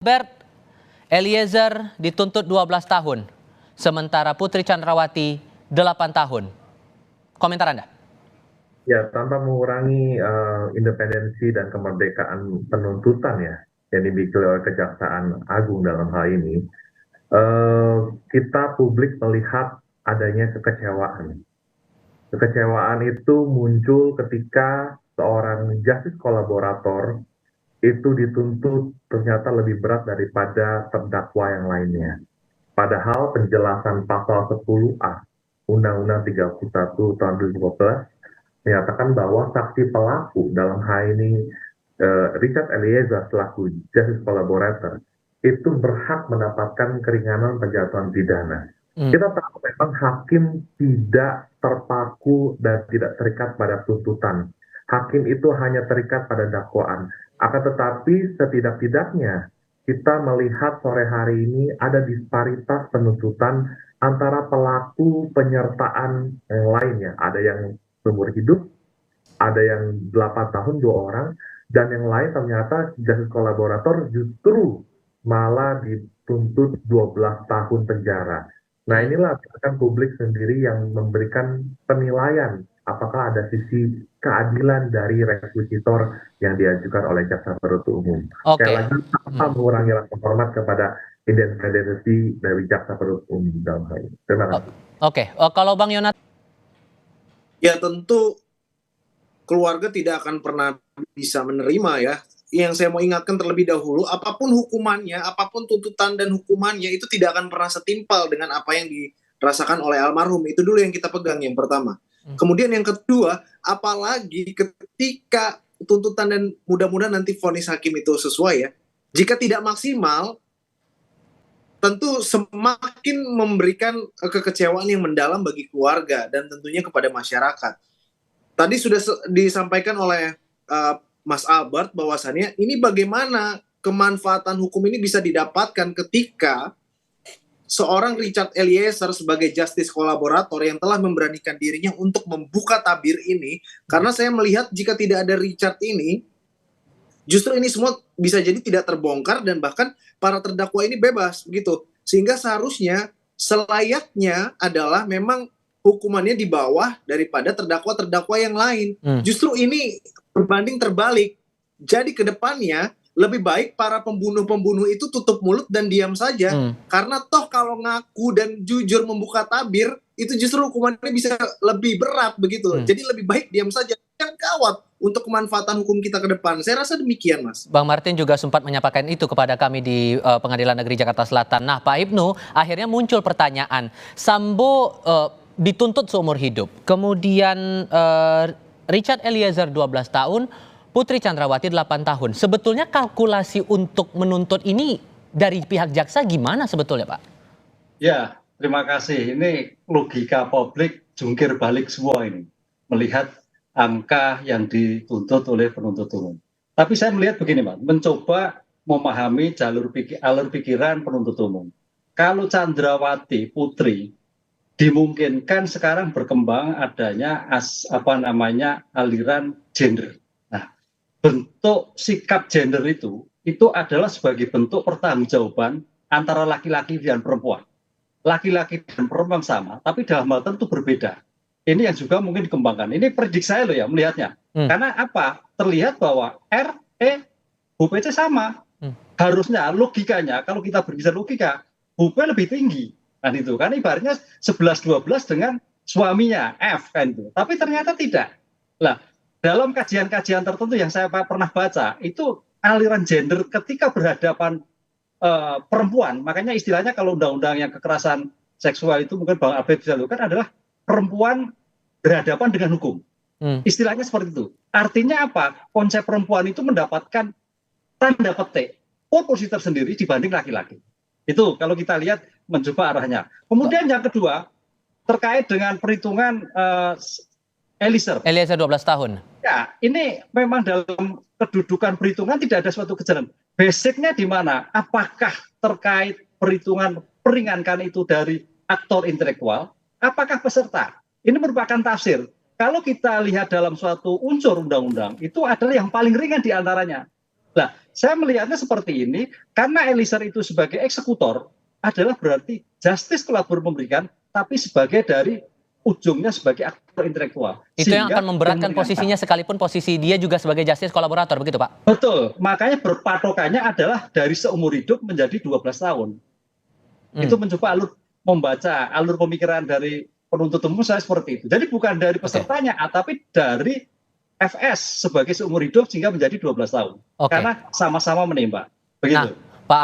Bert, Eliezer dituntut 12 tahun, sementara Putri Chandrawati 8 tahun. Komentar Anda? Ya, tanpa mengurangi independensi dan kemerdekaan penuntutan ya, yang dimiliki oleh Kejaksaan Agung dalam hal ini, kita publik melihat adanya kekecewaan. Kekecewaan itu muncul ketika seorang justice kolaborator itu dituntut ternyata lebih berat daripada terdakwa yang lainnya. Padahal penjelasan pasal 10A Undang-Undang 31 tahun 2012 menyatakan bahwa saksi pelaku dalam hal ini Richard Eliezer selaku justice collaborator itu berhak mendapatkan keringanan penjatuhan pidana. Kita tahu memang hakim tidak terpaku dan tidak terikat pada tuntutan. Hakim itu hanya terikat pada dakwaan. Akan tetapi setidak-tidaknya kita melihat sore hari ini ada disparitas penuntutan antara pelaku penyertaan yang lainnya. Ada yang seumur hidup, ada yang 8 tahun 2 orang, dan yang lain ternyata justice kolaborator justru malah dituntut 12 tahun penjara. Nah inilah kan publik sendiri yang memberikan penilaian apakah ada sisi keadilan dari rekuisitor yang diajukan oleh jaksa penuntut umum. Sekali lagi tanpa mengurangi rasa hormat kepada independensi dari jaksa penuntut umum dalam hal ini. Terima kasih. Oke, kalau Bang Yonat? Ya tentu keluarga tidak akan pernah bisa menerima ya. Yang saya mau ingatkan terlebih dahulu, apapun hukumannya, apapun tuntutan dan hukumannya itu tidak akan pernah setimpal dengan apa yang dirasakan oleh almarhum. Itu dulu yang kita pegang yang pertama. Kemudian yang kedua, apalagi ketika tuntutan dan mudah-mudahan nanti vonis hakim itu sesuai ya. Jika tidak maksimal, tentu semakin memberikan kekecewaan yang mendalam bagi keluarga dan tentunya kepada masyarakat. Tadi sudah disampaikan oleh Mas Albert bahwasannya ini bagaimana kemanfaatan hukum ini bisa didapatkan ketika seorang Richard Eliezer sebagai justice kolaborator yang telah memberanikan dirinya untuk membuka tabir ini, karena saya melihat jika tidak ada Richard ini, justru ini semua bisa jadi tidak terbongkar dan bahkan para terdakwa ini bebas begitu. Sehingga seharusnya selayaknya adalah memang hukumannya di bawah daripada terdakwa-terdakwa yang lain. Justru ini berbanding terbalik. Jadi ke depannya lebih baik para pembunuh-pembunuh itu tutup mulut dan diam saja. Karena toh kalau ngaku dan jujur membuka tabir, itu justru hukumannya bisa lebih berat begitu. Jadi lebih baik diam saja. Yang gawat untuk kemanfaatan hukum kita ke depan. Saya rasa demikian, Mas. Bang Martin juga sempat menyampaikan itu kepada kami di Pengadilan Negeri Jakarta Selatan. Nah, Pak Ibnu, akhirnya muncul pertanyaan. Sambo dituntut seumur hidup. Kemudian Richard Eliezer 12 tahun, Putri Chandrawati 8 tahun. Sebetulnya kalkulasi untuk menuntut ini dari pihak jaksa gimana sebetulnya, Pak? Ya, terima kasih. Ini logika publik jungkir balik semua ini. Melihat angka yang dituntut oleh penuntut umum. Tapi saya melihat begini, Pak, mencoba memahami alur pikiran penuntut umum. Kalau Chandrawati Putri dimungkinkan sekarang berkembang adanya aliran gender. Nah, bentuk sikap gender itu adalah sebagai bentuk pertanggungjawaban antara laki-laki dan perempuan. Laki-laki dan perempuan sama, tapi dalam hal tentu berbeda. Ini yang juga mungkin dikembangkan. Ini prediksi saya loh ya melihatnya. Karena apa? Terlihat bahwa HUPC sama. Harusnya logikanya kalau kita berbicara logika, HUP lebih tinggi. Kan itu kan ibaratnya 11-12 dengan suaminya F kan itu. Tapi ternyata tidak. Nah, dalam kajian-kajian tertentu yang saya pernah baca, itu aliran gender ketika berhadapan perempuan, makanya istilahnya kalau undang-undang yang kekerasan seksual itu mungkin Bang Abed bisa lakukan adalah perempuan berhadapan dengan hukum. Istilahnya seperti itu. Artinya apa? Konsep perempuan itu mendapatkan tanda petik posisi tersendiri dibanding laki-laki. Itu kalau kita lihat mencoba arahnya. Kemudian yang kedua terkait dengan perhitungan Eliezer 12 tahun. Ya, ini memang dalam kedudukan perhitungan tidak ada suatu kejelasan. Basicnya di mana? Apakah terkait perhitungan peringankan itu dari aktor intelektual? Apakah peserta? Ini merupakan tafsir. Kalau kita lihat dalam suatu unsur undang-undang, itu adalah yang paling ringan di antaranya. Nah, saya melihatnya seperti ini, karena Eliezer itu sebagai eksekutor adalah berarti justice telah memberikan, tapi sebagai dari ujungnya sebagai aktor intelektual. Itu yang Sehingga akan memberatkan posisinya sekalipun posisi dia juga sebagai justice kolaborator, begitu Pak? Betul, makanya berpatokannya adalah dari seumur hidup menjadi 12 tahun. Itu mencoba membaca alur pemikiran dari penuntut umum saya seperti itu. Jadi bukan dari pesertanya, tapi dari FS sebagai seumur hidup sehingga menjadi 12 tahun. Karena sama-sama menembak. Begitu. Nah, Pak